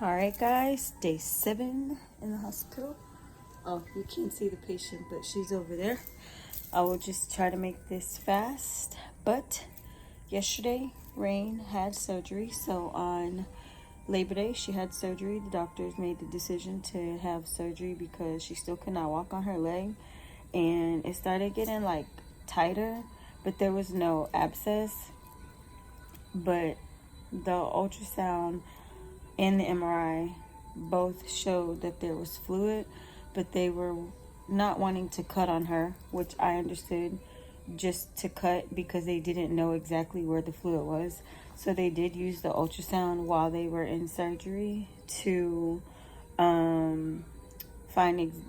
All right, guys, day 7 in the hospital. Oh, you can't see the patient, but she's over there. I will just try to make this fast. But yesterday, Rain had surgery. So on Labor Day, she had surgery. The doctors made the decision to have surgery because she still could not walk on her leg. And it started getting like tighter, but there was no abscess. But the ultrasound and the MRI both showed that there was fluid, but they were not wanting to cut on her, which I understood, just to cut because they didn't know exactly where the fluid was. So they did use the ultrasound while they were in surgery to find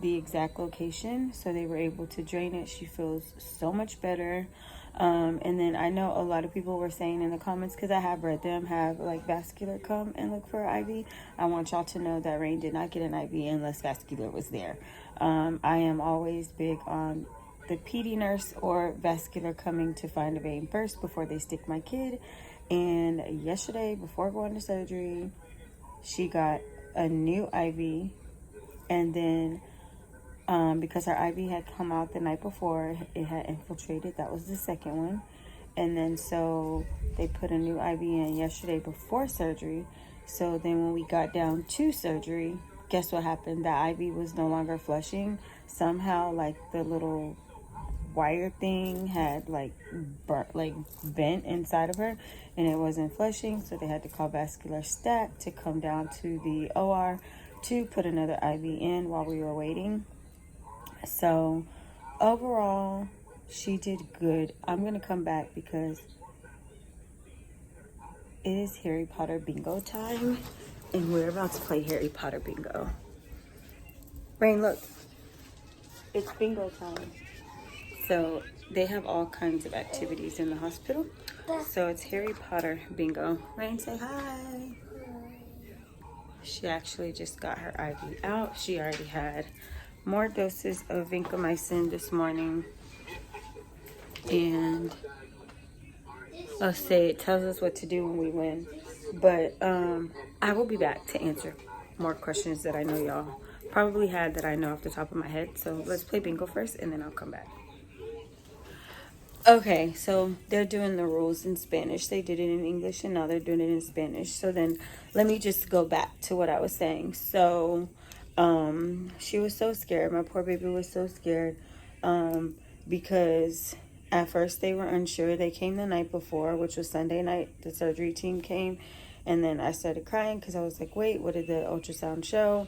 the exact location. So they were able to drain it. She feels so much better. And then I know a lot of people were saying in the comments, because I have read them, have like Vascular come and look for an IV. I want y'all to know that Rain did not get an IV unless Vascular was there. I am always big on the PD nurse or Vascular coming to find a vein first before they stick my kid. And yesterday, before going to surgery, she got a new IV. And then because her IV had come out the night before, it had infiltrated. That was the second one. And then so they put a new IV in yesterday before surgery. So then when we got down to surgery, guess what happened? The IV was no longer flushing. Somehow like the little wire thing had like bent inside of her and it wasn't flushing. So they had to call Vascular Stat to come down to the OR to put another IV in while we were waiting. So overall, she did good. I'm going to come back because it is Harry Potter bingo time. And we're about to play Harry Potter bingo. Rain, look. It's bingo time. So they have all kinds of activities in the hospital. So it's Harry Potter bingo. Rain, say hi. She actually just got her IV out. She already had more doses of vancomycin this morning. And I'll say it tells us what to do when we win. But I will be back to answer more questions that I know y'all probably had that I know off the top of my head. So let's play bingo first and then I'll come back. Okay, so they're doing the rules in Spanish. They did it in English and now they're doing it in Spanish. So then let me just go back to what I was saying. So she was so scared. My poor baby was so scared because at first they were unsure. They came the night before, which was Sunday night. The surgery team came and then I started crying because I was like, wait, what did the ultrasound show?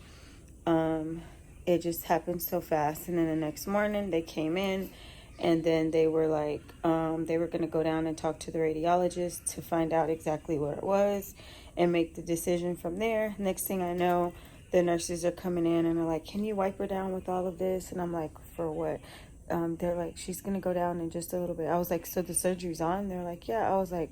It just happened so fast. And then the next morning they came in and then they were like, they were going to go down and talk to the radiologist to find out exactly what it was and make the decision from there. Next thing I know, the nurses are coming in and are like, can you wipe her down with all of this? And I'm like, for what? They're like, she's going to go down in just a little bit. I was like, so the surgery's on? They're like, yeah. I was like,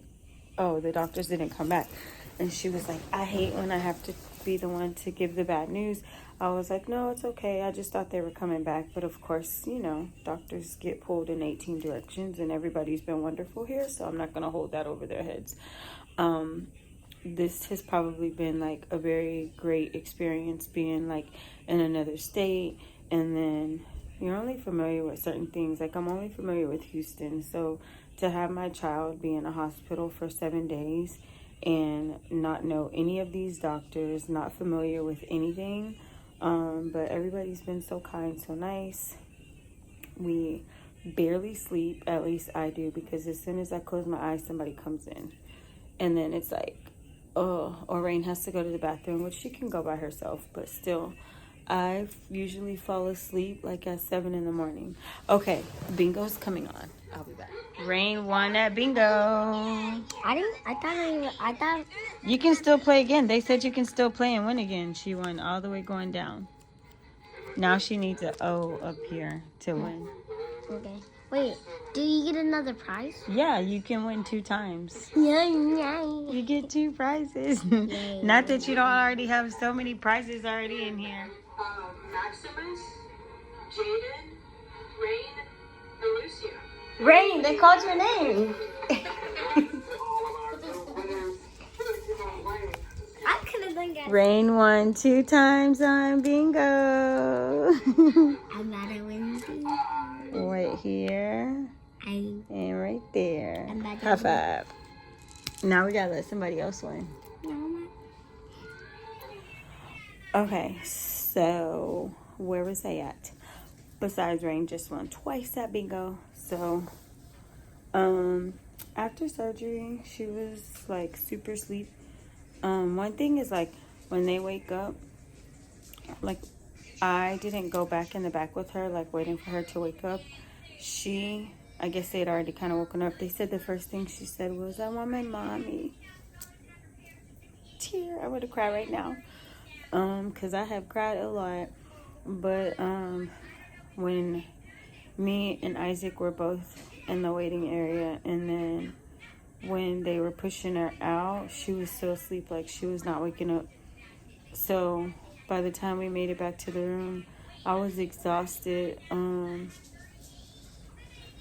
oh, the doctors didn't come back. And she was like, I hate when I have to be the one to give the bad news. I was like, no, it's okay. I just thought they were coming back. But of course, you know, doctors get pulled in 18 directions and everybody's been wonderful here. So I'm not going to hold that over their heads. This has probably been like a very great experience being like in another state. And then you're only familiar with certain things. Like I'm only familiar with Houston. So to have my child be in a hospital for 7 days and not know any of these doctors, not familiar with anything. But everybody's been so kind, so nice. We barely sleep, at least I do, because as soon as I close my eyes, somebody comes in. And then it's like, oh, or Rain has to go to the bathroom, which she can go by herself, but still, I usually fall asleep like at 7 in the morning. Okay, bingo's coming on. I'll be back. Rain won at bingo. I thought. You can still play again. They said you can still play and win again. She won all the way going down. Now she needs an O up here to win. Okay. Wait, do you get another prize? Yeah, you can win 2 times. Yeah. You get 2 prizes. Not that you don't already have so many prizes already in here. Maximus, Jaden, Rain, and Lucia. Rain, they called your name. I could have done Rain won 2 times on bingo. I'm about to win. Right here I. and right there. I'm about to High win. five. Now we gotta let somebody else win. Okay, so where was I at? Besides, Rain just won twice at bingo. So, after surgery, she was like super asleep. One thing is like when they wake up, like I didn't go back in the back with her, like waiting for her to wake up. I guess they had already kind of woken up. They said the first thing she said was, "I want my mommy." Tear, I would have cried right now. Cause I have cried a lot. But when me and Isaac were both in the waiting area, and then when they were pushing her out, she was so asleep, like she was not waking up. So by the time we made it back to the room, I was exhausted.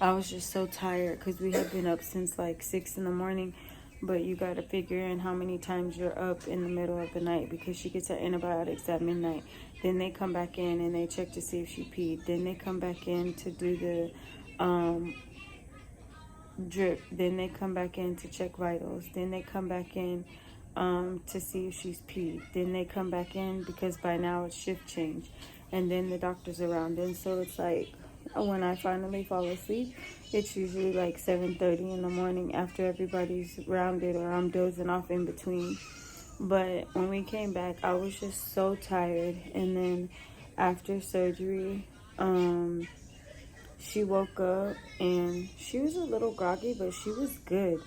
I was just so tired because we had been up since like 6 in the morning. But you got to figure in how many times you're up in the middle of the night, because she gets her antibiotics at midnight. Then they come back in and they check to see if she peed. Then they come back in to do the drip. Then they come back in to check vitals. Then they come back in to see if she's peed. Then they come back in because by now it's shift change. And then the doctor's around. And so it's like when I finally fall asleep, it's usually like 7:30 in the morning after everybody's rounded, or I'm dozing off in between. But when we came back, I was just so tired. And then after surgery, she woke up and she was a little groggy, but she was good.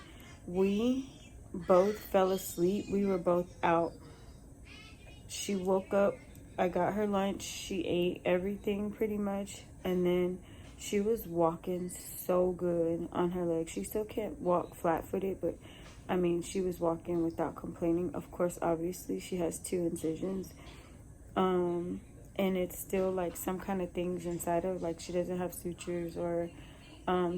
We both fell asleep. We were both out. She woke up. I got her lunch. She ate everything pretty much. And then she was walking so good on her legs. She still can't walk flat-footed, but I mean, she was walking without complaining. Of course, obviously, she has 2 incisions. And it's still like some kind of things inside of, like she doesn't have sutures or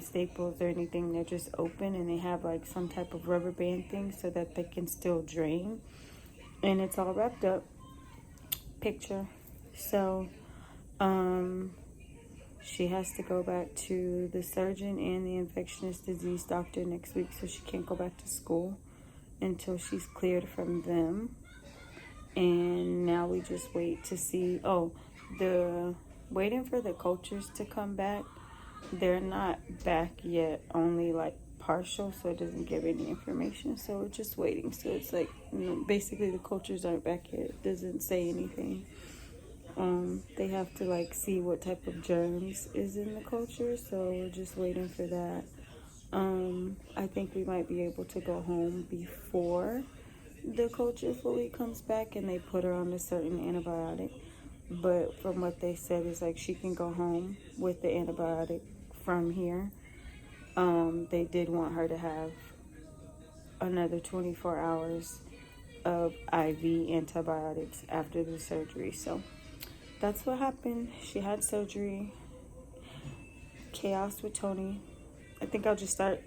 staples or anything. They're just open, and they have like some type of rubber band thing so that they can still drain. And it's all wrapped up. Picture. So, she has to go back to the surgeon and the infectious disease doctor next week, so she can't go back to school until she's cleared from them. And now we just wait to see. Waiting for the cultures to come back. They're not back yet, only like partial, so it doesn't give any information. So we're just waiting. So it's like, basically the cultures aren't back yet. It doesn't say anything. They have to like see what type of germs is in the culture, so we're just waiting for that. I think we might be able to go home before the culture fully comes back and they put her on a certain antibiotic. But from what they said is like she can go home with the antibiotic from here. They did want her to have another 24 hours of IV antibiotics after the surgery. So that's what happened. She had surgery. Chaos with Tony. I think I'll just start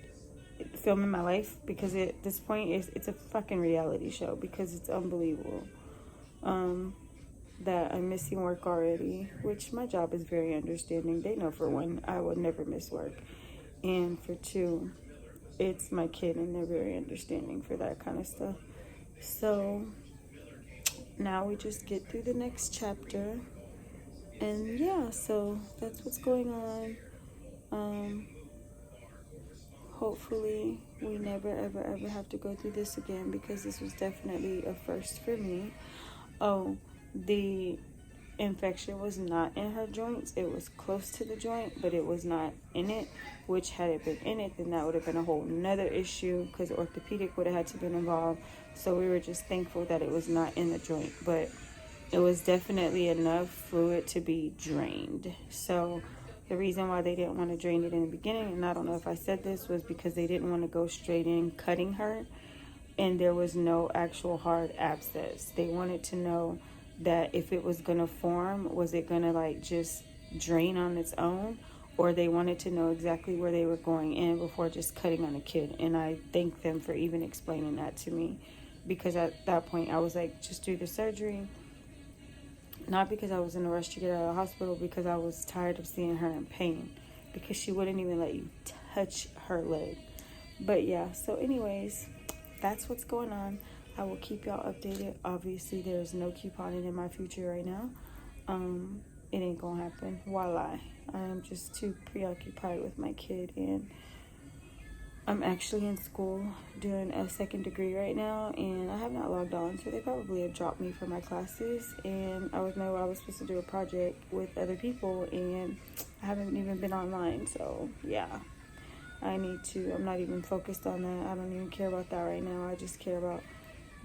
filming my life, because at this point it's a fucking reality show, because it's unbelievable that I'm missing work already, which my job is very understanding. They know, for one, I would never miss work, and for two, it's my kid and they're very understanding for that kind of stuff. So now we just get through the next chapter, and yeah, so that's what's going on. Hopefully we never ever ever have to go through this again, because this was definitely a first for me. The infection was not in her joints. It was close to the joint, but it was not in it, which had it been in it, then that would have been a whole nother issue, because orthopedic would have had to been involved. So we were just thankful that it was not in the joint, but it was definitely enough fluid to be drained. So the reason why they didn't want to drain it in the beginning, and I don't know if I said this, was because they didn't want to go straight in cutting her, and there was no actual hard abscess. They wanted to know that if it was going to form, was it going to like just drain on its own, or they wanted to know exactly where they were going in before just cutting on a kid. And I thank them for even explaining that to me, because at that point I was like, just do the surgery. Not because I was in a rush to get out of the hospital, because I was tired of seeing her in pain, because she wouldn't even let you touch her leg. But yeah, so anyways, that's what's going on. I will keep y'all updated. Obviously, there's no couponing in my future right now. It ain't gonna happen. Why lie? I am just too preoccupied with my kid, and I'm actually in school doing a second degree right now, and I have not logged on, so they probably have dropped me from my classes. And I was supposed to do a project with other people, and I haven't even been online. So yeah, I'm not even focused on that. I don't even care about that right now. I just care about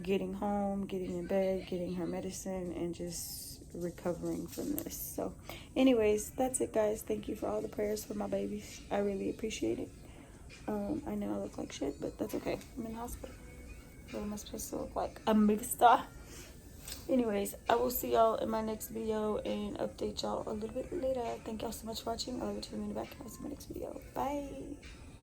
getting home, getting in bed, getting her medicine, and just recovering from this. So anyways, that's it, guys. Thank you for all the prayers for my babies. I really appreciate it. I know I look like shit, but that's okay. I'm in the hospital. What am I supposed to look like? A movie star. Anyways, I will see y'all in my next video and update y'all a little bit later. Thank y'all so much for watching. I love you. Tune in back. I'll see you in my next video. Bye.